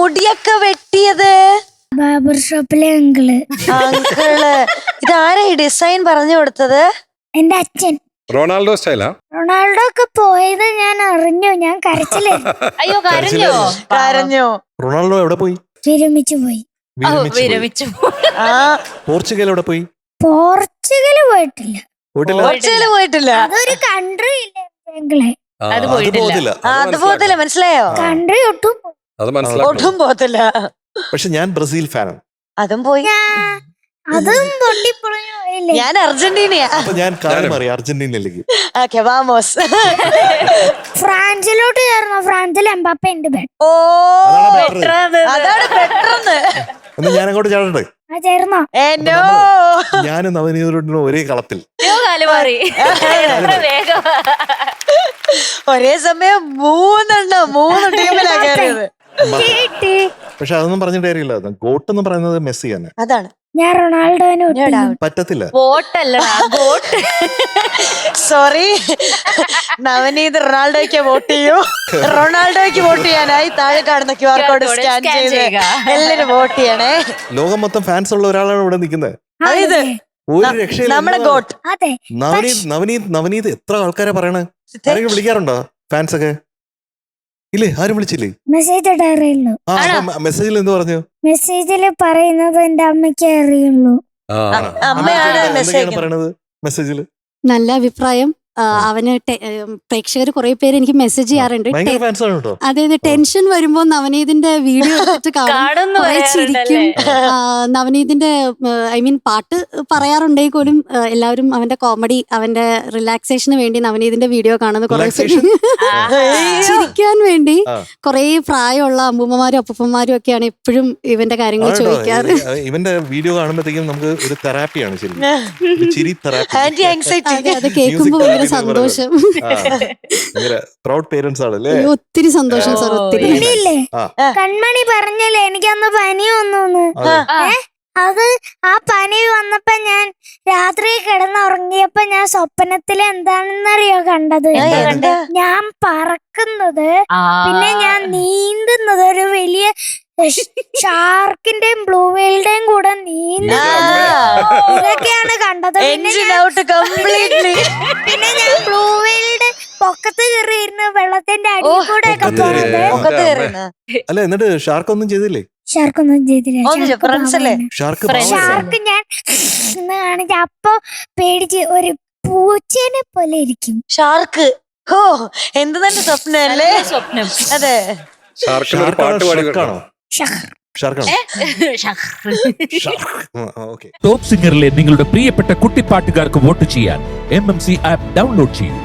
മുടിയൊക്കെ വെട്ടിയത്? ബാബർ ഷോപ്പിലെ അങ്കിള്. ഇതാരാ ഈ ഡിസൈൻ പറഞ്ഞു കൊടുത്തത്? എന്റെ അച്ഛൻ. റൊണാൾഡോ സ്റ്റൈലാ? റൊണാൾഡോ ഒക്കെ പോയത് ഞാൻ അറിഞ്ഞു. ഞാൻ കരച്ചില്ലേ. അയ്യോ കരഞ്ഞോ? റൊണാൾഡോ എവിടെ പോയി? വിരമിച്ചു പോയി. വിരമിച്ചു. പോർച്ചുഗൽ എവിടെ പോയി? പോർച്ചുഗല് പോയിട്ടില്ല. പോർച്ചുഗല് പോയിട്ടില്ല. അതൊരു കൺട്രി ഇല്ലേ അങ്കിളെ? അത് പോയിട്ടില്ല. അത് പോകത്തില്ല, മനസ്സിലായോ? കൺട്രി ഒട്ടും ഒട്ടും പോകത്തില്ല. പക്ഷെ ഞാൻ ബ്രസീൽ ഫാനാണ്. അതും പോയി. അതും പൊട്ടിപ്പൊളിഞ്ഞു. ഞാൻ അർജന്റീനയാ. അപ്പൊ ഞാൻ കാര്യം അറിയാം അർജന്റീനയിലേക്ക്. ഓക്കേ, വാമോസ്. ഫ്രാൻസിലോട്ട് ചേർന്നോ? ഫ്രാൻസിൽ എംബാപ്പെ ഉണ്ട്. ഓ, അതാണ് പെട്ടെന്ന്. എന്നാ ഞാൻ അങ്ങോട്ട് ചാടട്ടെ? ചേർന്നോ? ഞാനും നവനീതോടും ഒരേ കളത്തിൽ. ഒരേ സമയം മൂന്ന് ടീമിലാ കയറിയത്. പക്ഷെ അതൊന്നും പറഞ്ഞിട്ട് കാര്യമില്ല. ഗോട്ട് എന്ന് പറയുന്നത് മെസ്സിയാണ്. അതാണ്. ഞാൻ റൊണാൾഡോനെ പറ്റത്തില്ല. സോറി, നവനീത് റൊണാൾഡോയ്ക്ക് വോട്ട് ചെയ്യൂ. റൊണാൾഡോയ്ക്ക് വോട്ട് ചെയ്യാനായി താഴെ കാണുന്ന QR കോഡ് സ്കാൻ ചെയ്ത് എല്ലാരും വോട്ട് ചെയ്യണേ. ലോകം മൊത്തം ഫാൻസ് ഉള്ള ഒരാളാണ് ഇവിടെ നിൽക്കുന്നത്. അതായത് ഒരു രക്ഷയില്ല. നമ്മുടെ ഗോട്ട്. അതെ. നവനീത് എത്ര ആൾക്കാരെ പറയണേ? ആരെങ്കിലും വിളിക്കാറുണ്ടോ ഫാൻസ് ഒക്കെ? ഇല്ലേ, ആരും വിളിച്ചില്ലേ? മെസ്സേജ് ഇടാറുള്ളൂ. മെസ്സേജിൽ എന്ത് പറഞ്ഞു? മെസ്സേജില് പറയുന്നത് എന്റെ അമ്മയ്ക്ക് അറിയുള്ളൂ. അമ്മയാണ് മെസ്സേജ് പറയണത് മെസ്സേജില്. നല്ല അഭിപ്രായം. അവന് പ്രേക്ഷകർ കുറെ പേര് എനിക്ക് മെസ്സേജ് ചെയ്യാറുണ്ട്. അതായത് ടെൻഷൻ വരുമ്പോ നവനീതിന്റെ വീഡിയോ എടുത്തിട്ട് ചിരിക്കും. നവനീതിന്റെ പാട്ട് പറയാറുണ്ടെങ്കിൽ പോലും എല്ലാവരും അവന്റെ കോമഡി, അവന്റെ റിലാക്സേഷന് വേണ്ടി നവനീതിന്റെ വീഡിയോ കാണുന്ന കുറെ ചിരിക്കാൻ വേണ്ടി കുറെ പ്രായമുള്ള അമ്മൂമ്മമാരും അപ്പൂപ്പന്മാരും ഒക്കെയാണ് എപ്പോഴും ഇവന്റെ കാര്യങ്ങൾ ചോദിക്കാറ്. ഇവന്റെ വീഡിയോ കാണുമ്പോഴത്തേക്കും നമുക്ക് ഒരു തെറാപ്പിയാണ് ശരി. അത് കേൾക്കുമ്പോ ഭയങ്കര സന്തോഷം. പ്രൗഡ് പേരൻസ് ആണല്ലേ? ഒത്തിരി സന്തോഷം സാർ. ഒത്തിരി. കൺമണി പറഞ്ഞല്ലേ എനിക്കന്ന് പനി വന്നു. അത് ആ പനി വന്നപ്പോ ഞാൻ രാത്രി കിടന്നുറങ്ങിയപ്പോ ഞാൻ സ്വപ്നത്തിൽ എന്താണെന്നറിയോ കണ്ടത്? ഞാൻ പറക്കുന്നത്, പിന്നെ ഞാൻ നീന്തുന്നത്, ഒരു വലിയ ഷാർക്കിന്റെയും ബ്ലൂ വെയിലുടെയും കൂടെ ഇതൊക്കെയാണ് കണ്ടത്. പിന്നെ ഞാൻ ബ്ലൂ വെയിലുടെ പൊക്കത്ത് കയറിയിരുന്നു, വെള്ളത്തിന്റെ അടിയിൽ കൂടെ ഒക്കെ പോണത്. അല്ല, എന്നിട്ട് ഷാർക്ക് ഒന്നും ചെയ്തില്ലേ? ഷാർക്കൊന്നും ചെയ്തില്ല. ഷാർക്ക് ഞാൻ കാണിച്ച അപ്പൊ പേടിച്ച് ഒരു പൂച്ചേനെ പോലെ ഇരിക്കും ഷാർക്ക്. ഓ, എന്ത് തന്നെ സ്വപ്നല്ലേ? സ്വപ്നം. അതെ. ടോപ്പ് സിംഗറിലെ നിങ്ങളുടെ പ്രിയപ്പെട്ട കുട്ടിപ്പാട്ടുകാർക്ക് വോട്ട് ചെയ്യാൻ MMC ആപ്പ് ഡൗൺലോഡ് ചെയ്യൂ.